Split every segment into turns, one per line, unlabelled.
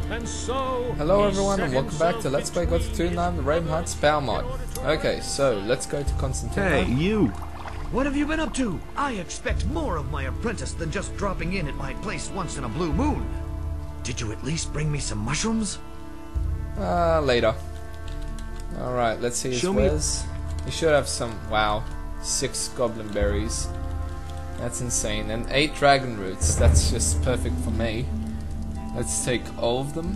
And so
hello everyone and welcome back to Let's Play Gothic 2 9, the Raven Heights Power Mod. Okay, so let's go to Constantine.
Hey, you!
What have you been up to? I expect more of my apprentice than just dropping in at my place once in a blue moon. Did you at least bring me some mushrooms?
Later. Alright, let's see his wares. He should have some, wow, 6 goblin berries. That's insane. And 8 dragon roots, that's just perfect for me. Let's take all of them.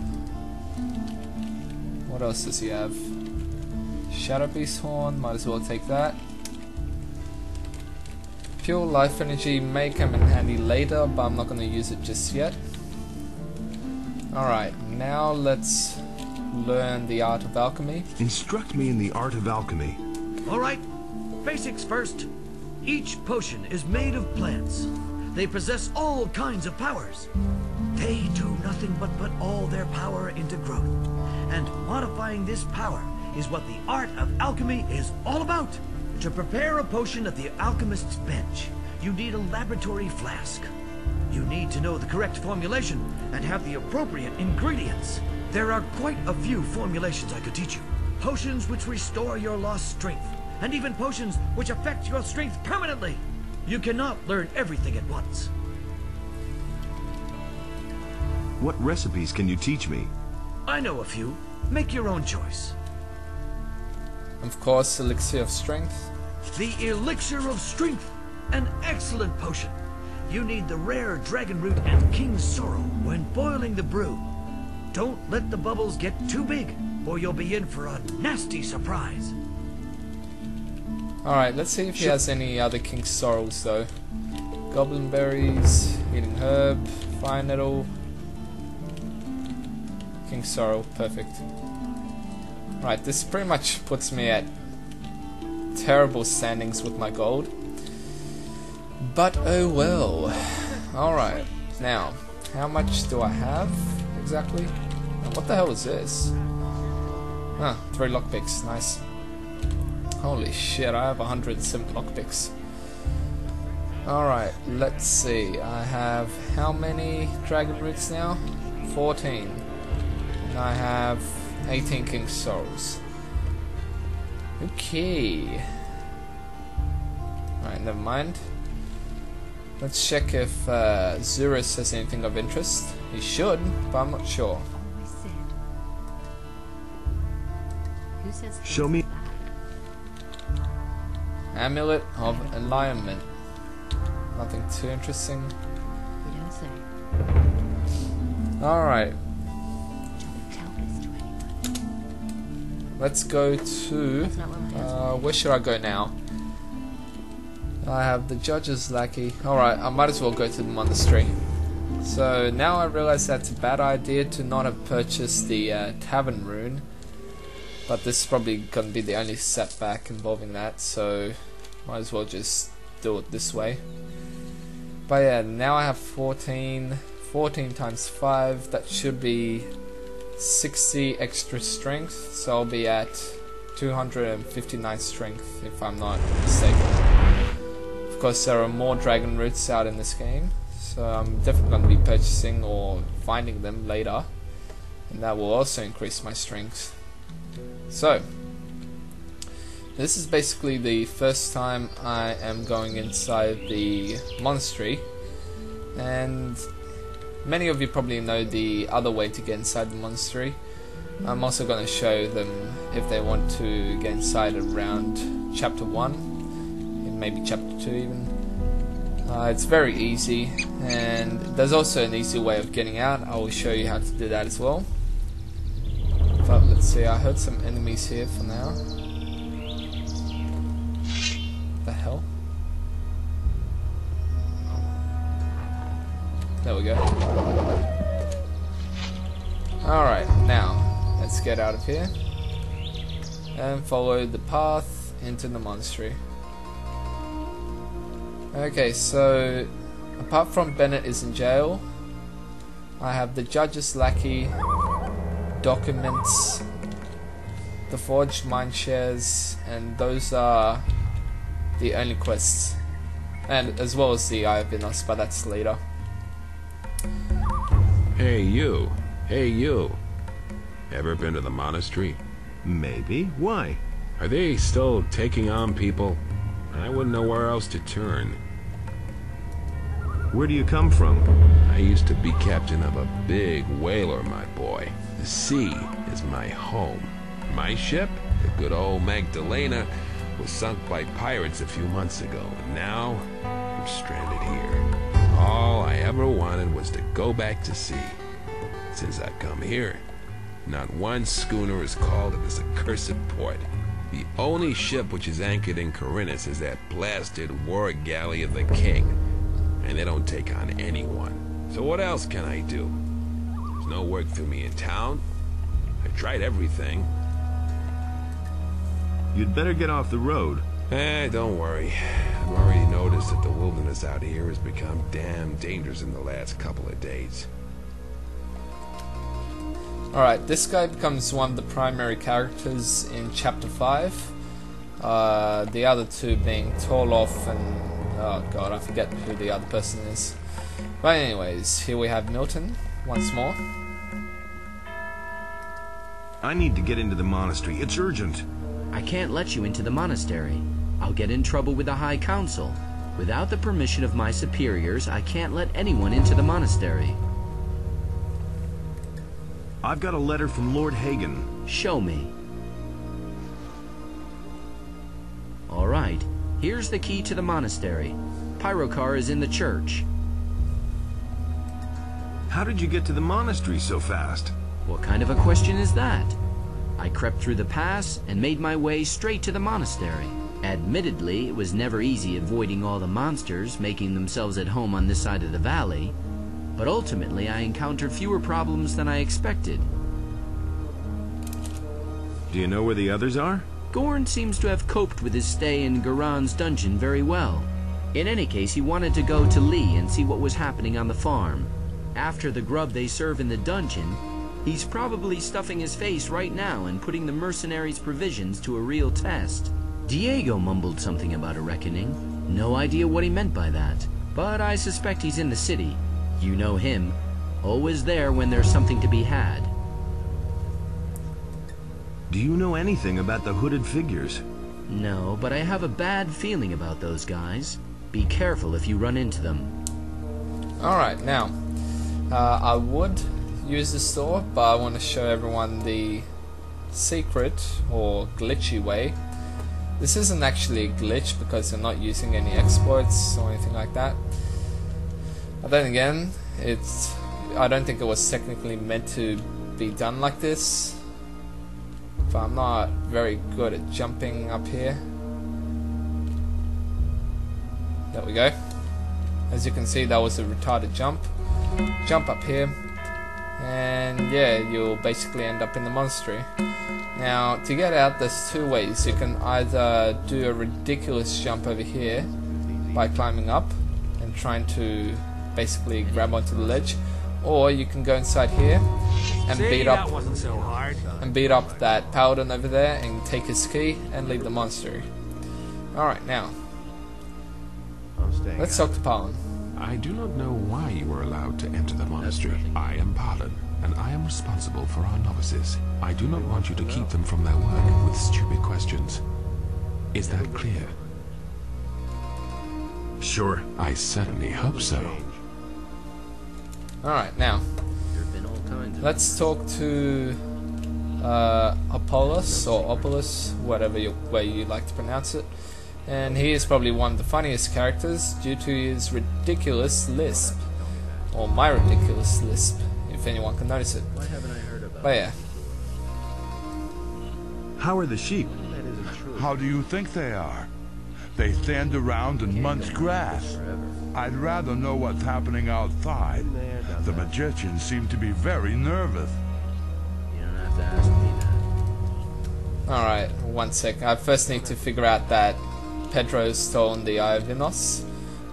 What else does he have? Shadow Beast Horn, might as well take that. Pure life energy may come in handy later, but I'm not going to use it just yet. Alright, now let's learn the art of alchemy.
Instruct me in the art of alchemy.
Alright, basics first. Each potion is made of plants. They possess all kinds of powers. They do nothing but put all their power into growth. And modifying this power is what the art of alchemy is all about. To prepare a potion at the alchemist's bench, you need a laboratory flask. You need to know the correct formulation and have the appropriate ingredients. There are quite a few formulations I could teach you. Potions which restore your lost strength, and even potions which affect your strength permanently. You cannot learn everything at once.
What recipes can you teach me?
I know a few. Make your own choice.
Of course, Elixir of Strength.
The Elixir of Strength, an excellent potion. You need the rare dragon root and king's sorrow when boiling the brew. Don't let the bubbles get too big, or you'll be in for a nasty surprise.
Alright, let's see if he has any other king's sorrows though. Goblin berries, healing herb, fire nettle, king's sorrow, perfect. Right, this pretty much puts me at terrible standings with my gold. But oh well. Alright, now, how much do I have exactly? And what the hell is this? Huh, 3 lockpicks, nice. Holy shit, I have 107 lockpicks. Alright, let's see. I have how many dragon roots now? 14. And I have 18 king's sorrows. Okay. Alright, never mind. Let's check if Zurus has anything of interest. He should, but I'm not sure.
Show me.
Amulet of Alignment. Nothing too interesting.
You don't say.
Alright.
Don't tell this to anyone.
Let's go to... where should I go now? I have the Judge's Lackey. Alright, I might as well go to the Monastery. So now I realize that's a bad idea to not have purchased the Tavern Rune. But this is probably going to be the only setback involving that, so might as well just do it this way. But yeah, now I have 14 times 5, that should be 60 extra strength, so I'll be at 259 strength if I'm not mistaken. Of course there are more dragon roots out in this game, so I'm definitely going to be purchasing or finding them later, and that will also increase my strength. So, this is basically the first time I am going inside the monastery, and many of you probably know the other way to get inside the monastery. I'm also going to show them if they want to get inside around chapter 1, and maybe chapter 2 even. It's very easy, and there's also an easy way of getting out. I will show you how to do that as well. But let's see, I heard some enemies here for now. The hell? There we go. Alright, now let's get out of here and follow the path into the monastery. Okay, so apart from Bennett is in jail, I have the Judge's Lackey, documents, the forged mine shares, and those are the only quests, and as well as the Eye of Innos, but that's later.
Hey, you.
Hey, you. Ever been to the monastery?
Maybe. Why?
Are they still taking on people? I wouldn't know where else to turn.
Where do you come from?
I used to be captain of a big whaler, my boy. The sea is my home. My ship, the good old Magdalena, was sunk by pirates a few months ago, and now I'm stranded here. All I ever wanted was to go back to sea. Since I've come here, not one schooner has called at this accursed port. The only ship which is anchored in Corinthus is that blasted war galley of the king, and they don't take on anyone. So what else can I do? There's no work for me in town. I've tried everything.
You'd better get off the road.
Don't worry. I've already noticed that the wilderness out here has become damn dangerous in the last couple of days.
Alright, this guy becomes one of the primary characters in Chapter 5. The other two being Torloff and... oh god, I forget who the other person is. But anyways, here we have Milton, once more.
I need to get into the monastery. It's urgent.
I can't let you into the monastery. I'll get in trouble with the High Council. Without the permission of my superiors, I can't let anyone into the monastery.
I've got a letter from Lord Hagen.
Show me. All right, here's the key to the monastery. Pyrocar is in the church.
How did you get to the monastery so fast?
What kind of a question is that? I crept through the pass and made my way straight to the monastery. Admittedly, it was never easy avoiding all the monsters making themselves at home on this side of the valley, but ultimately I encountered fewer problems than I expected.
Do you know where the others are?
Gorn seems to have coped with his stay in Garan's dungeon very well. In any case, he wanted to go to Lee and see what was happening on the farm. After the grub they serve in the dungeon, he's probably stuffing his face right now and putting the mercenaries' provisions to a real test. Diego mumbled something about a reckoning. No idea what he meant by that. But I suspect he's in the city. You know him. Always there when there's something to be had.
Do you know anything about the hooded figures?
No, but I have a bad feeling about those guys. Be careful if you run into them.
Alright, now, I would use the store, but I want to show everyone the secret or glitchy way. This isn't actually a glitch because they're not using any exploits or anything like that. But then again, I don't think it was technically meant to be done like this. But I'm not very good at jumping up here. There we go. As you can see, that was a retarded jump. Jump up here, and yeah, you'll basically end up in the monastery. Now, to get out, there's two ways. You can either do a ridiculous jump over here by climbing up and trying to basically grab onto the ledge, or you can go inside here and beat up that paladin over there and take his key and leave the monastery. Alright, now let's talk to Palin.
I do not know why you were allowed to enter the monastery. I am Palin, and I am responsible for our novices. I do not want you to keep them from their work with stupid questions. Is that clear?
Sure.
I certainly hope so.
Alright, now let's talk to Apollos or Opolis, whatever way you like to pronounce it. And he is probably one of the funniest characters due to his ridiculous lisp, or my ridiculous lisp, if anyone can notice it. But yeah.
How are the sheep?
How do you think they are? They stand around and munch grass. I'd rather know what's happening outside. The magicians seem to be very nervous.
You don't have to ask me that.
Alright, one sec. I first need to figure out that Pedro's stolen the Eye of Innos.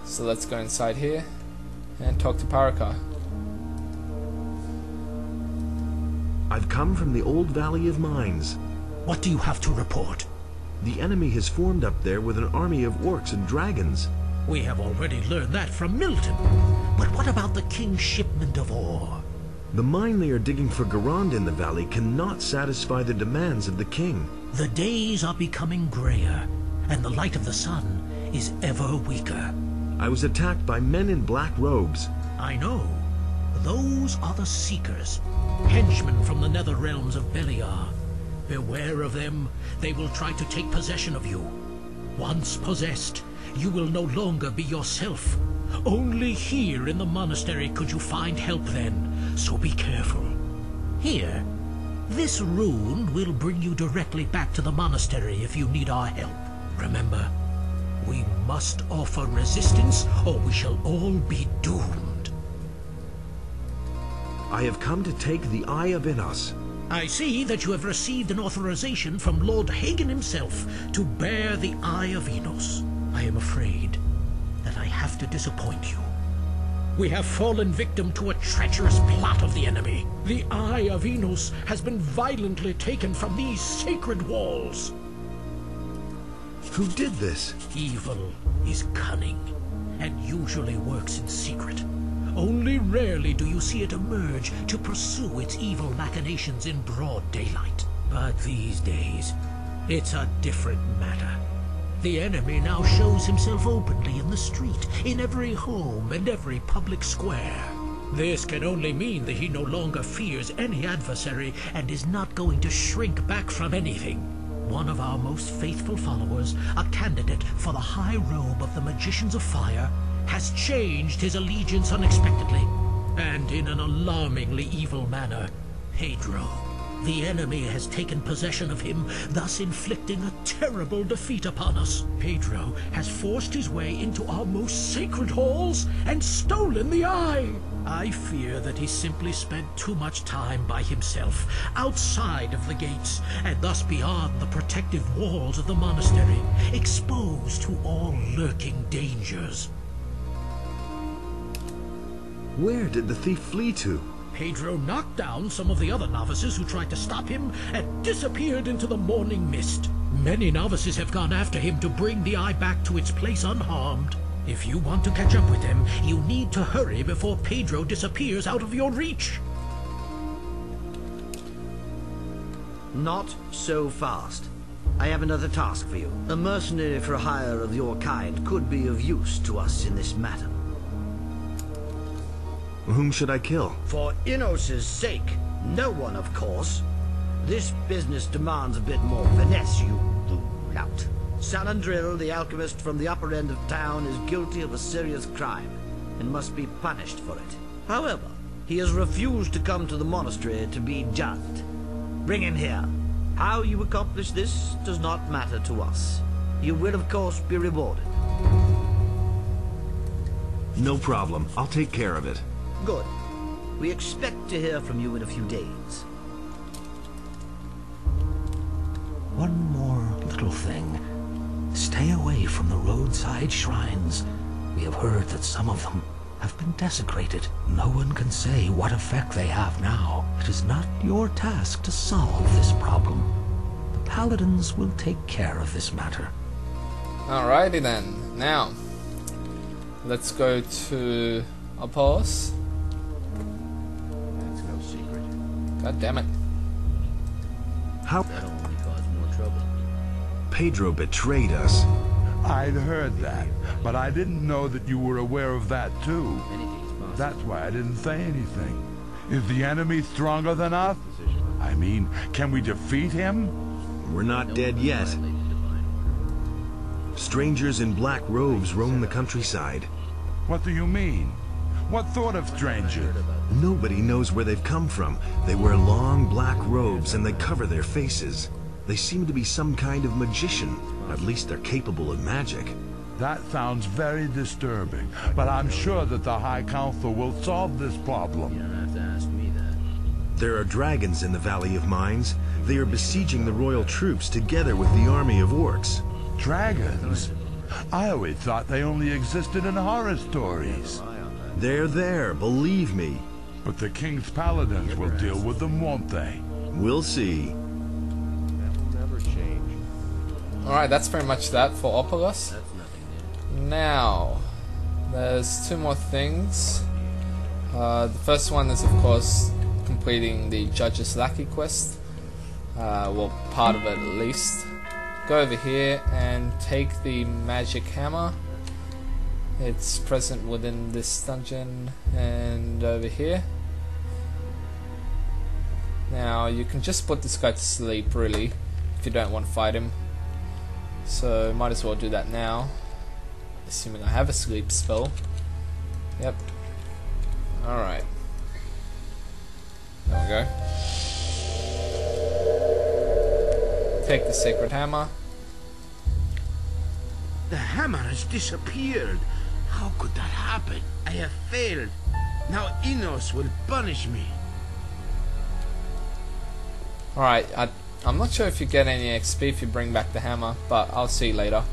So let's go inside here and talk to Pyrocar.
I've come from the old Valley of Mines.
What do you have to report?
The enemy has formed up there with an army of orcs and dragons.
We have already learned that from Milton. But what about the king's shipment of ore?
The mine they are digging for Garand in the valley cannot satisfy the demands of the king.
The days are becoming grayer, and the light of the sun is ever weaker.
I was attacked by men in black robes.
I know. Those are the Seekers, henchmen from the nether realms of Beliar. Beware of them. They will try to take possession of you. Once possessed, you will no longer be yourself. Only here in the monastery could you find help then, so be careful. Here, this rune will bring you directly back to the monastery if you need our help. Remember, we must offer resistance or we shall all be doomed.
I have come to take the Eye of Innos.
I see that you have received an authorization from Lord Hagen himself to bear the Eye of Innos. I am afraid that I have to disappoint you. We have fallen victim to a treacherous plot of the enemy. The Eye of Innos has been violently taken from these sacred walls.
Who did this?
Evil is cunning, and usually works in secret. Only rarely do you see it emerge to pursue its evil machinations in broad daylight. But these days, it's a different matter. The enemy now shows himself openly in the street, in every home and every public square. This can only mean that he no longer fears any adversary and is not going to shrink back from anything. One of our most faithful followers, a candidate for the high robe of the Magicians of Fire, has changed his allegiance unexpectedly, and in an alarmingly evil manner. Pedro, the enemy has taken possession of him, thus inflicting a terrible defeat upon us. Pedro has forced his way into our most sacred halls and stolen the eye. I fear that he simply spent too much time by himself, outside of the gates, and thus beyond the protective walls of the monastery, exposed to all lurking dangers.
Where did the thief flee to?
Pedro knocked down some of the other novices who tried to stop him and disappeared into the morning mist. Many novices have gone after him to bring the eye back to its place unharmed. If you want to catch up with him, you need to hurry before Pedro disappears out of your reach.
Not so fast. I have another task for you. A mercenary for hire of your kind could be of use to us in this matter.
Whom should I kill?
For Innos' sake, no one, of course. This business demands a bit more finesse, you lout. Salandril, the alchemist from the upper end of town, is guilty of a serious crime and must be punished for it. However, he has refused to come to the monastery to be judged. Bring him here. How you accomplish this does not matter to us. You will, of course, be rewarded.
No problem. I'll take care of it.
Good. We expect to hear from you in a few days.
One more little thing. Stay away from the roadside shrines. We have heard that some of them have been desecrated. No one can say what effect they have now. It is not your task to solve this problem. The paladins will take care of this matter.
Alrighty then. Now, let's go to Apollos.
That's no secret.
God damn it.
How?
That'll only cause more trouble.
Pedro betrayed us.
I'd heard that, but I didn't know that you were aware of that too.
Anything's possible.
That's why I didn't say anything. Is the enemy stronger than us? I mean, can we defeat him?
We're not dead yet. Strangers in black robes roam the countryside.
What do you mean? What sort of stranger?
Nobody knows where they've come from. They wear long black robes and they cover their faces. They seem to be some kind of magician. At least they're capable of magic.
That sounds very disturbing, but I'm sure that the High Council will solve this problem.
You don't have to ask me that.
There are dragons in the Valley of Mines. They are besieging the royal troops together with the army of orcs.
Dragons? I always thought they only existed in horror stories.
They're there, believe me.
But the King's Paladins will deal with them, won't they?
We'll see.
Alright, that's pretty much that for Apollos.
That's nothing new.
Now, there's two more things. The first one is, of course, completing the Judge's Lackey quest. Well, part of it at least. Go over here and take the magic hammer. It's present within this dungeon and over here. Now you can just put this guy to sleep really if you don't want to fight him. So might as well do that now. Assuming I have a sleep spell. Yep. Alright. There we go. Take the sacred hammer.
The hammer has disappeared. How could that happen? I have failed. Now Innos will punish me.
Alright, I'm not sure if you get any XP if you bring back the hammer, but I'll see later.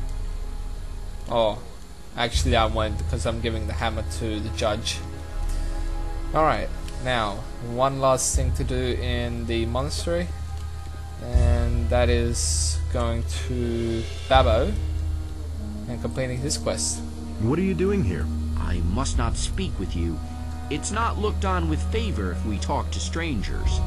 Oh, actually I won't because I'm giving the hammer to the judge. Alright, now, one last thing to do in the monastery, and that is going to Babbo and completing his quest.
What are you doing here?
I must not speak with you. It's not looked on with favor if we talk to strangers.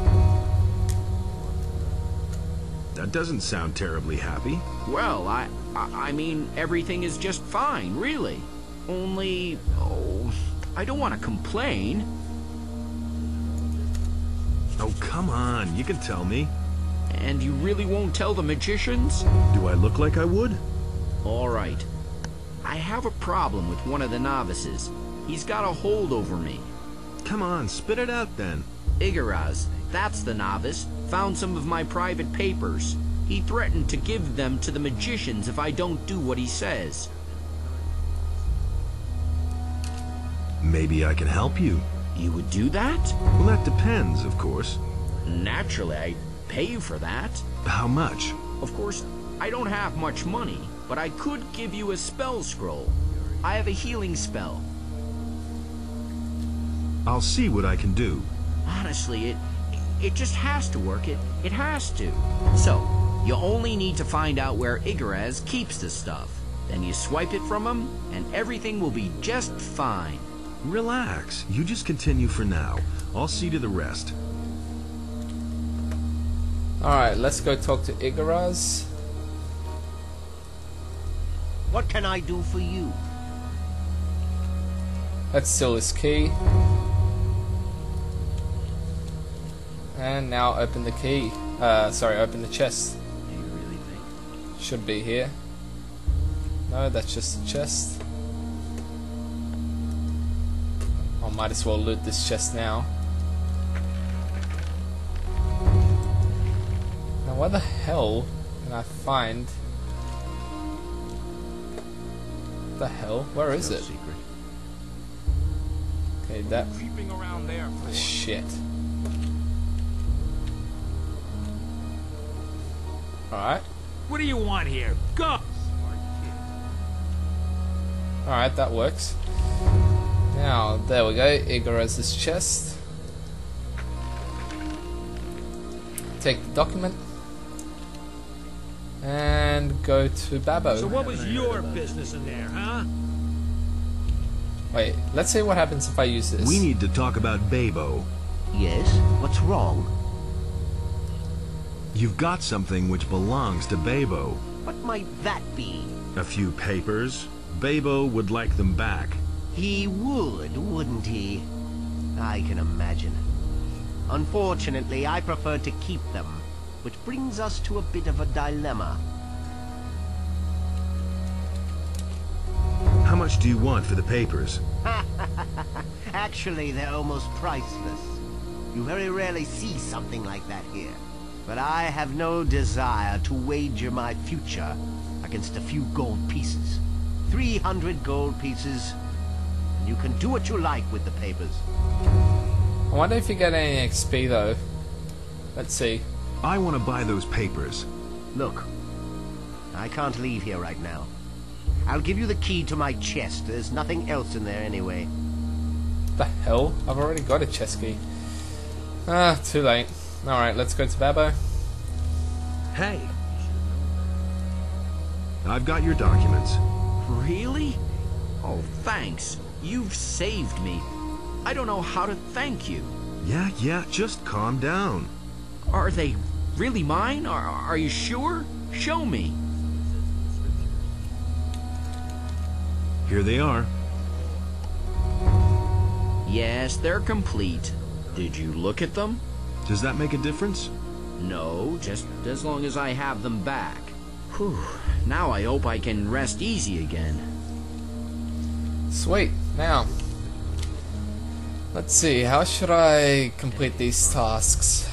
That doesn't sound terribly happy.
Well, I mean, everything is just fine, really. Only, oh, I don't want to complain.
Oh, come on, you can tell me.
And you really won't tell the magicians?
Do I look like I would?
All right. I have a problem with one of the novices. He's got a hold over me.
Come on, spit it out then.
Igaraz, that's the novice, found some of my private papers. He threatened to give them to the magicians if I don't do what he says.
Maybe I can help you.
You would do that?
Well, that depends, of course.
Naturally, I'd pay you for that.
How much?
Of course, I don't have much money, but I could give you a spell scroll. I have a healing spell.
I'll see what I can do.
Honestly, it just has to work. It has to. So, you only need to find out where Igaraz keeps the stuff. Then you swipe it from him, and everything will be just fine.
Relax. You just continue for now. I'll see to the rest.
Alright, let's go talk to Igaraz.
What can I do for you?
Let's steal his key. And now open the key. Open the chest.
Do you really think?
Should be here. No, that's just a chest. I might as well loot this chest now. Now where the hell can I find... What the hell? Where is it?
Secret.
Okay, that...
Creeping around there for?
Shit. Alright.
What do you want here? Go!
Alright, that works. Now, there we go. Igaraz's chest. Take the document. And go to Babbo.
So what was your business in there, huh?
Wait, let's see what happens if I use this.
We need to talk about Babo.
Yes? What's wrong?
You've got something which belongs to Babo.
What might that be?
A few papers. Babo would like them back.
He would, wouldn't he? I can imagine. Unfortunately, I prefer to keep them, which brings us to a bit of a dilemma.
How much do you want for the papers?
Actually, they're almost priceless. You very rarely see something like that here. But I have no desire to wager my future against a few gold pieces. 300 gold pieces. And you can do what you like with the papers.
I wonder if you get any XP though. Let's see.
I want to buy those papers.
Look, I can't leave here right now. I'll give you the key to my chest. There's nothing else in there anyway.
The hell? I've already got a chest key. Ah, too late. Alright, let's go to Babbo.
Hey. I've got your documents.
Really? Oh, thanks. You've saved me. I don't know how to thank you.
Yeah, just calm down.
Are they really mine? Are you sure? Show me.
Here they are.
Yes, they're complete. Did you look at them?
Does that make a difference?
No, just as long as I have them back. Whew. Now I hope I can rest easy again.
Sweet. Now, let's see. How should I complete these tasks?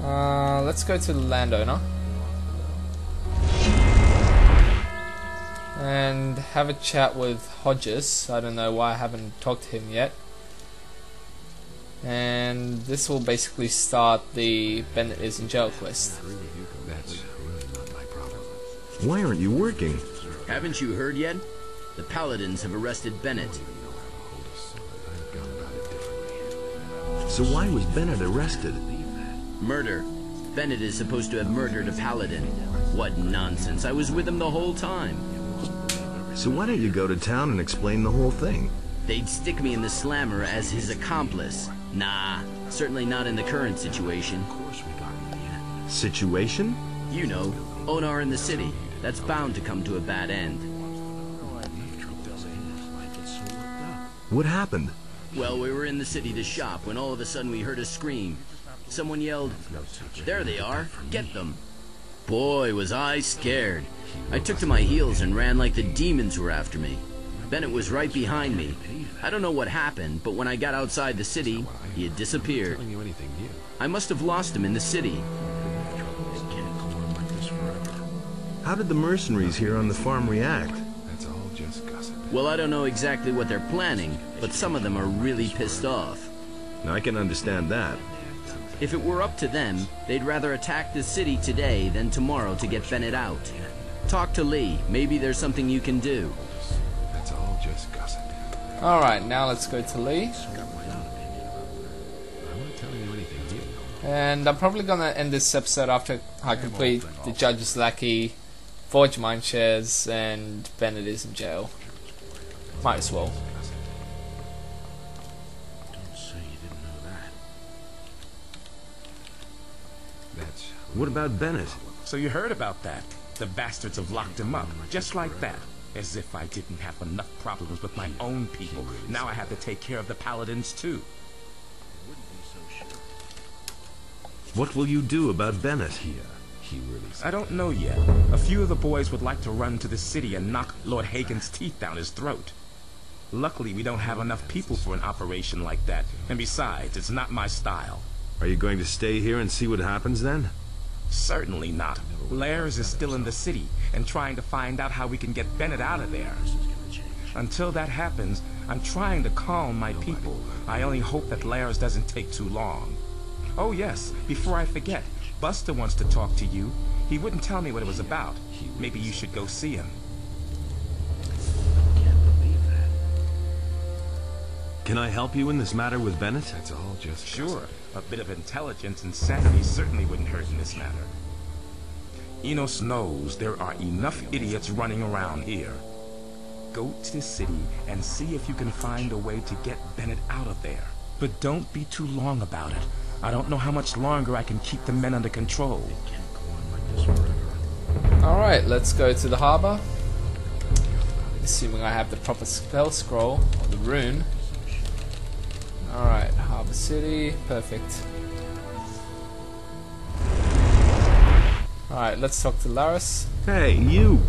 Let's go to the landowner and have a chat with Hodges. I don't know why I haven't talked to him yet. And this will basically start the Bennett is in jail quest.
That's really not my problem.
Why aren't you working?
Haven't you heard yet? The Paladins have arrested Bennett.
So why was Bennett arrested?
Murder. Bennett is supposed to have murdered a Paladin. What nonsense. I was with him the whole time.
So why don't you go to town and explain the whole thing?
They'd stick me in the slammer as his accomplice. Nah, certainly not in the current situation.
Situation?
You know, NOTR in the city. That's bound to come to a bad end.
What happened?
Well, we were in the city to shop when all of a sudden we heard a scream. Someone yelled, "There they are, get them." Boy, was I scared. I took to my heels and ran like the demons were after me. Bennett was right behind me. I don't know what happened, but when I got outside the city, he had disappeared. I must have lost him in the city.
How did the mercenaries here on the farm react?
That's all just gossip.
Well, I don't know exactly what they're planning, but some of them are really pissed off.
I can understand that.
If it were up to them, they'd rather attack the city today than tomorrow to get Bennett out. Talk to Lee. Maybe there's something you can do.
That's all just gossip.
Alright, now let's go to Lee.
I'm not telling you anything new.
And I'm probably gonna end this episode after I complete the Judge's Lackey, Forge Mine Shares, and Bennett is in jail. Might as well.
What about Bennett?
So you heard about that? The bastards have locked him up, just like that. As if I didn't have enough problems with my own people. Now I have to take care of the Paladins too.
What will you do about Bennett?
I don't know yet. A few of the boys would like to run to the city and knock Lord Hagen's teeth down his throat. Luckily, we don't have enough people for an operation like that. And besides, it's not my style.
Are you going to stay here and see what happens then?
Certainly not. Lairs is still in the city and trying to find out how we can get Bennett out of there. Until that happens, I'm trying to calm my people. I only hope that Lairs doesn't take too long. Oh yes, before I forget, Buster wants to talk to you. He wouldn't tell me what it was about. Maybe you should go see him.
Can I help you in this matter with Bennett?
That's all just
Sure. A bit of intelligence and sanity certainly wouldn't hurt in this matter. Innos knows there are enough idiots running around here. Go to the city and see if you can find a way to get Bennett out of there. But don't be too long about it. I don't know how much longer I can keep the men under control.
Alright, let's go to the harbour. Assuming I have the proper spell scroll, or the rune. Alright, Harbour City, perfect. Alright, let's talk to Laris.
Hey, you!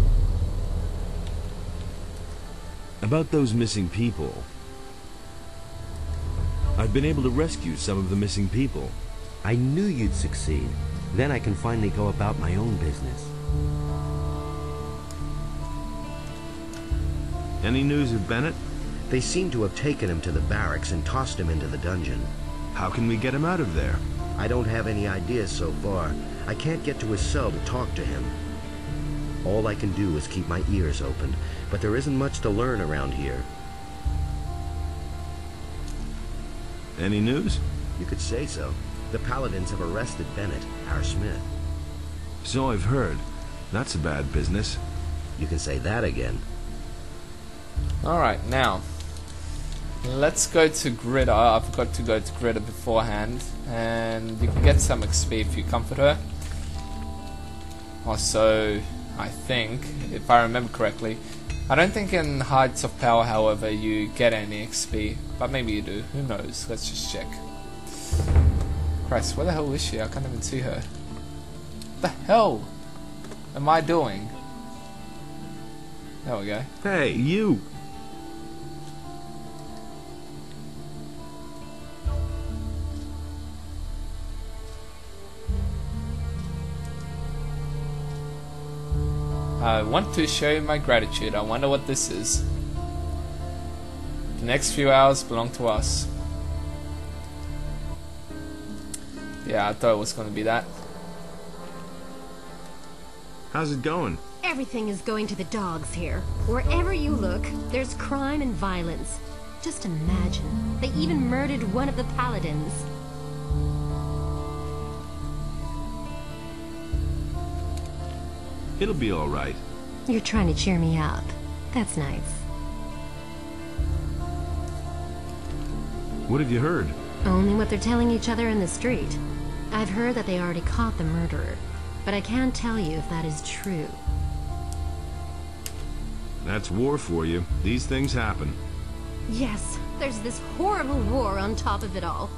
About those missing people. I've been able to rescue some of the missing people.
I knew you'd succeed. Then I can finally go about my own business.
Any news of Bennett?
They seem to have taken him to the barracks and tossed him into the dungeon.
How can we get him out of there?
I don't have any ideas so far. I can't get to his cell to talk to him. All I can do is keep my ears open, but there isn't much to learn around here.
Any news?
You could say so. The Paladins have arrested Bennett, our smith.
So I've heard. That's a bad business.
You can say that again.
Alright, now. let's go to Gritter. I forgot to go to Gritter beforehand, and you can get some XP if you comfort her. Also, I think, if I remember correctly, I don't think in Heights of Power, however, you get any XP, but maybe you do. Who knows? Let's just check. Christ, where the hell is she? I can't even see her. What the hell am I doing? There we go.
Hey, you!
I want to show you my gratitude. I wonder what this is. The next few hours belong to us. Yeah, I thought it was going to be that.
How's it going?
Everything is going to the dogs here. Wherever you look, there's crime and violence. Just imagine, they even murdered one of the paladins.
It'll be all right.
You're trying to cheer me up. That's nice.
What have you heard?
Only what they're telling each other in the street. I've heard that they already caught the murderer, but I can't tell you if that is true.
That's war for you. These things happen.
Yes, there's this horrible war on top of it all.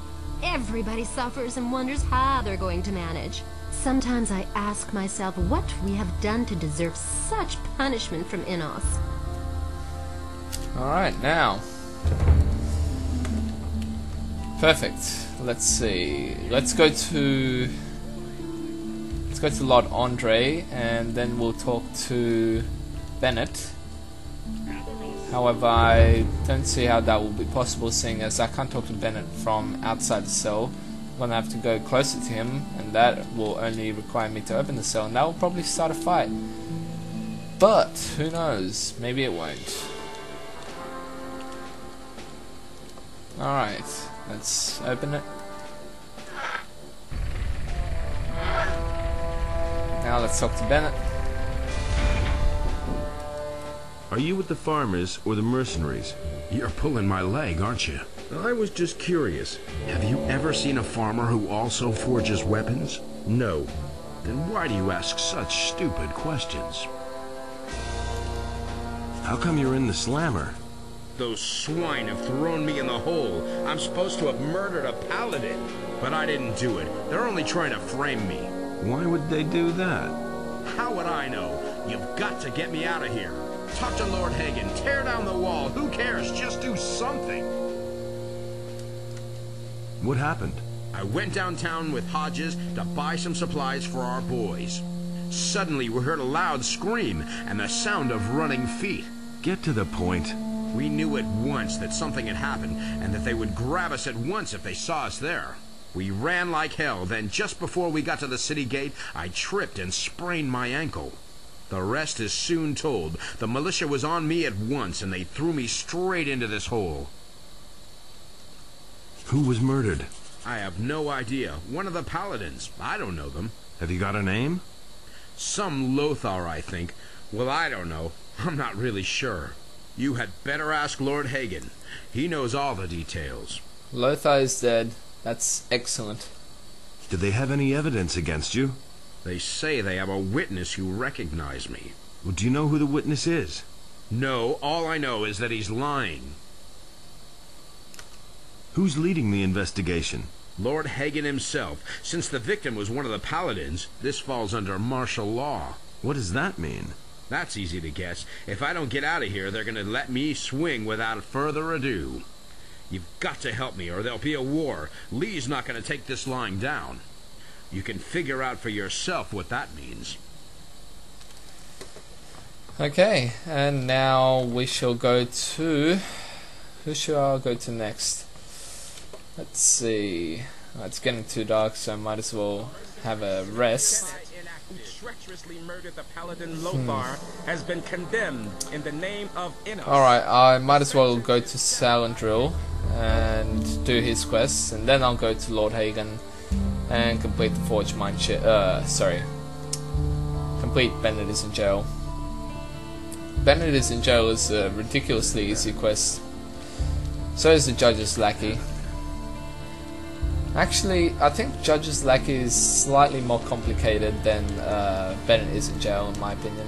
Everybody suffers and wonders how they're going to manage. Sometimes I ask myself what we have done to deserve such punishment from Innos.
Alright, now. Perfect. Let's see. Let's go to Lord Andre, and then we'll talk to Bennett. However, I don't see how that will be possible, seeing as I can't talk to Bennett from outside the cell. I'm gonna have to go closer to him, and that will only require me to open the cell, and that will probably start a fight. But who knows? Maybe it won't. Alright, let's open it. Now let's talk to Bennett.
Are you with the farmers or the mercenaries?
You're pulling my leg, aren't you? I was just curious. Have you ever seen a farmer who also forges weapons? No. Then why do you ask such stupid questions?
How come you're in the slammer?
Those swine have thrown me in the hole. I'm supposed to have murdered a paladin. But I didn't do it. They're only trying to frame me.
Why would they do that?
How would I know? You've got to get me out of here. Talk to Lord Hagen. Tear down the wall. Who cares? Just do something.
What happened?
I went downtown with Hodges to buy some supplies for our boys. Suddenly we heard a loud scream and the sound of running feet.
Get to the point.
We knew at once that something had happened and that they would grab us at once if they saw us there. We ran like hell, then just before we got to the city gate, I tripped and sprained my ankle. The rest is soon told. The militia was on me at once and they threw me straight into this hole.
Who was murdered?
I have no idea. One of the paladins. I don't know them.
Have you got a name?
Some Lothar, I think. Well, I don't know. I'm not really sure. You had better ask Lord Hagen. He knows all the details.
Lothar is dead. That's excellent.
Did they have any evidence against you?
They say they have a witness who recognized me.
Well, do you know who the witness is?
No, all I know is that he's lying.
Who's leading the investigation?
Lord Hagen himself. Since the victim was one of the paladins, this falls under martial law.
What does that mean?
That's easy to guess. If I don't get out of here, they're going to let me swing without further ado. You've got to help me or there'll be a war. Lee's not going to take this lying down. You can figure out for yourself what that means.
Okay, and now we shall go to... Who shall I go to next? Let's see. Oh, it's getting too dark, so I might as well have a rest.
Who treacherously murdered the paladin Lothar has been condemned in the name of Innos.
Alright, I might as well go to Salandrill and do his quests, and then I'll go to Lord Hagen and complete the Forge Mine complete Bennett is in jail. Bennett is in jail is a ridiculously easy quest. So is the judge's lackey. Actually, I think judge's lackey is slightly more complicated than Bennett is in jail, in my opinion.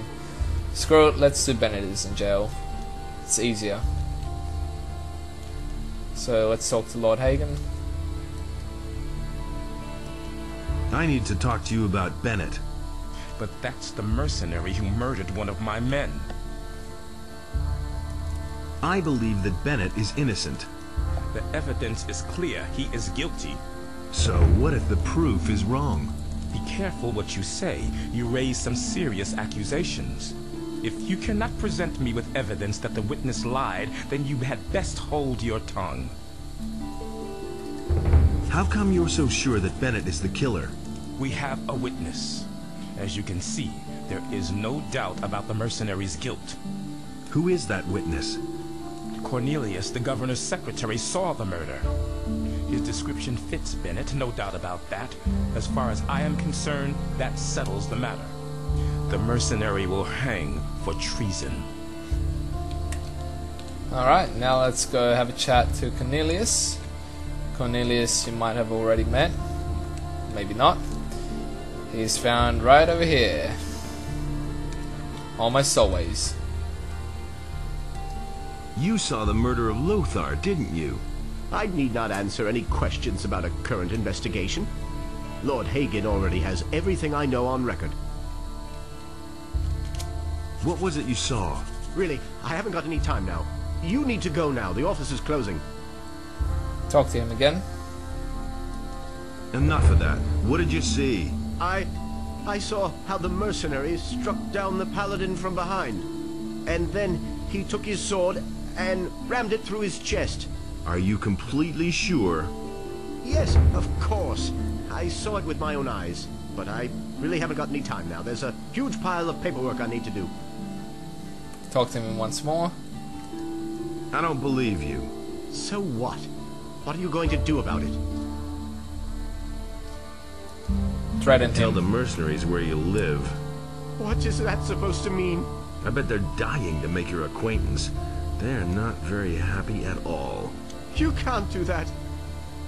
Screw it, let's do Bennett is in jail. It's easier. So let's talk to Lord Hagen.
I need to talk to you about Bennett.
But that's the mercenary who murdered one of my men.
I believe that Bennett is innocent.
The evidence is clear. He is guilty.
So what if the proof is wrong?
Be careful what you say. You raise some serious accusations. If you cannot present me with evidence that the witness lied, then you had best hold your tongue.
How come you're so sure that Bennett is the killer?
We have a witness. As you can see, there is no doubt about the mercenary's guilt.
Who is that witness?
Cornelius, the governor's secretary, saw the murder. His description fits Bennett, no doubt about that. As far as I am concerned, that settles the matter. The mercenary will hang for treason.
Alright, now let's go have a chat to Cornelius. Cornelius you might have already met. Maybe not. He's found right over here. Almost always.
You saw the murder of Lothar, didn't you?
I need not answer any questions about a current investigation. Lord Hagen already has everything I know on record.
What was it you saw?
Really, I haven't got any time now. You need to go now. The office is closing.
Talk to him again.
Enough of that. What did you see?
I saw how the mercenary struck down the paladin from behind. And then he took his sword and rammed it through his chest.
Are you completely sure?
Yes, of course. I saw it with my own eyes. But I really haven't got any time now. There's a huge pile of paperwork I need to do.
Talk to him once more.
I don't believe you.
So what? What are you going to do about it?
Threaten
Tell
him.
the mercenaries where you live.
What is that supposed to mean?
I bet they're dying to make your acquaintance. They're not very happy at all.
You can't do that.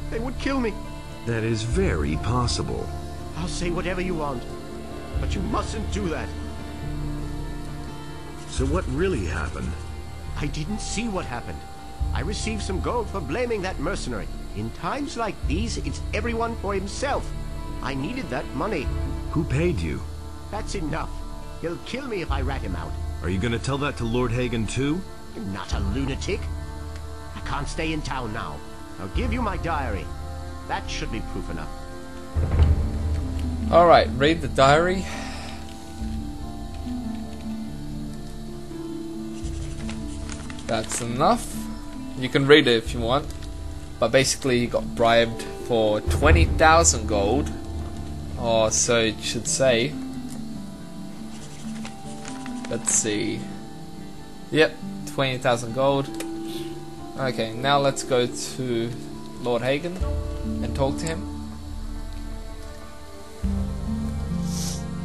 They would kill me.
That is very possible.
I'll say whatever you want, but you mustn't do that.
So what really happened?
I didn't see what happened. I received some gold for blaming that mercenary. In times like these, it's everyone for himself. I needed that money.
Who paid you?
That's enough. He'll kill me if I rat him out.
Are you going to tell that to Lord Hagen too?
I'm not a lunatic. I can't stay in town now. I'll give you my diary. That should be proof enough.
Alright, read the diary. That's enough. You can read it if you want. But basically he got bribed for 20,000 gold. Or so it should say. Let's see. Yep, 20,000 gold. Okay, now let's go to Lord Hagen and talk to him.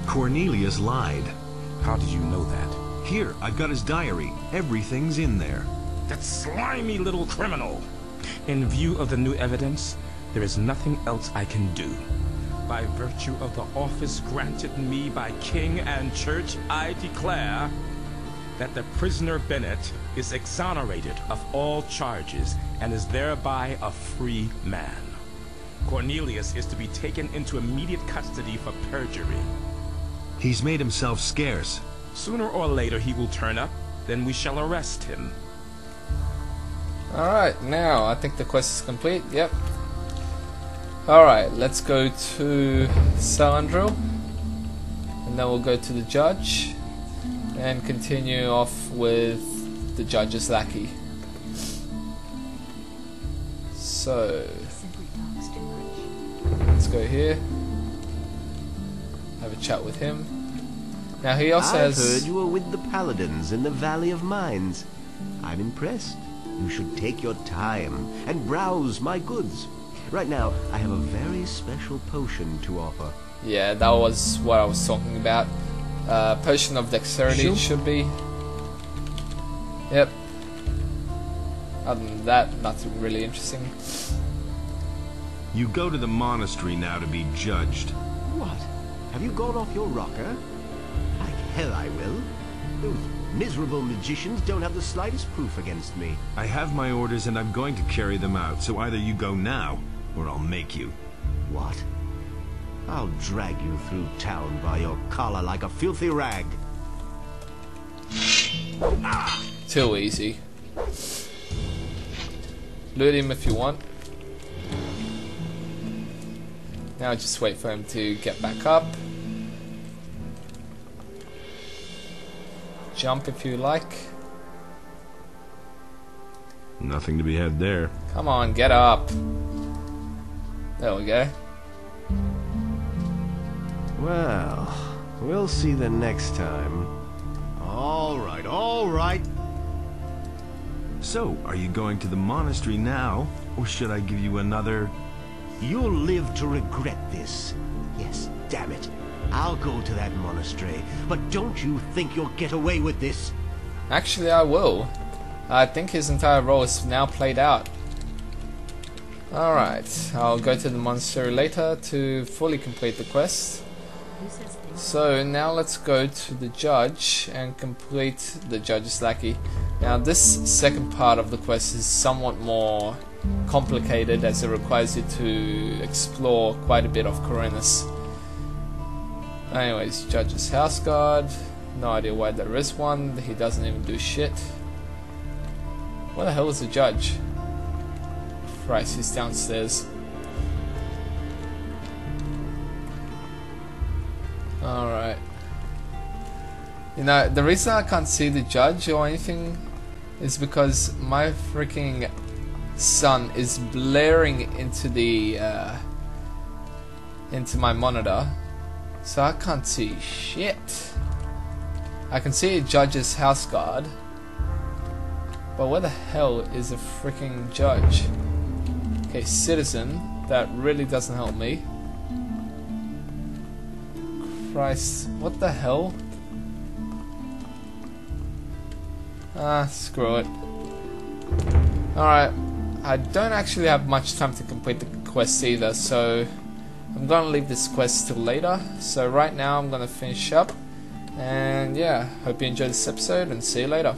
Cornelius lied.
How did you know that?
Here, I've got his diary. Everything's in there.
That slimy little criminal! In view of the new evidence, there is nothing else I can do. By virtue of the office granted me by king and church, I declare that the prisoner Bennett is exonerated of all charges and is thereby a free man. Cornelius is to be taken into immediate custody for perjury.
He's made himself scarce.
Sooner or later he will turn up, then we shall arrest him.
Alright, now I think the quest is complete. Yep. Alright, let's go to Salandril. And then we'll go to the judge. And continue off with the judge's lackey. So, let's go here. Have a chat with him. Now he also
I've
has...
heard you were with the paladins in the Valley of Mines. I'm impressed. You should take your time and browse my goods. Right now, I have a very special potion to offer.
Yeah, that was what I was talking about. Potion of dexterity
Sure.
should be. Yep. Other than that, nothing really interesting.
You go to the monastery now to be judged.
What? Have you gone off your rocker? Like hell I will. Those miserable magicians don't have the slightest proof against me.
I have my orders and I'm going to carry them out, so either you go now, or I'll make you.
What? I'll drag you through town by your collar like a filthy rag.
Too easy. Loot him if you want. Now just wait for him to get back up. Jump if you like.
Nothing to be had there.
Come on, get up. There we go.
Well, we'll see the next time. All right.
So, are you going to the monastery now, or should I give you another?
You'll live to regret this. Yes, damn it. I'll go to that monastery, but don't you think you'll get away with this?
Actually, I will. I think his entire role is now played out. Alright, I'll go to the monastery later to fully complete the quest. So now let's go to the judge and complete the judge's lackey. Now this second part of the quest is somewhat more complicated as it requires you to explore quite a bit of Coronis. Anyways, judge's house guard. No idea why there is one. He doesn't even do shit. Where the hell is the judge? Christ, he's downstairs. Alright. You know, the reason I can't see the judge or anything is because my freaking sun is blaring into the into my monitor, so I can't see shit. I can see a judge's house guard, but where the hell is a freaking judge? Okay, citizen. That really doesn't help me. Christ, what the hell? Ah, screw it. Alright, I don't actually have much time to complete the quest either, so I'm gonna leave this quest till later. So right now I'm gonna finish up, and yeah, hope you enjoyed this episode and see you later.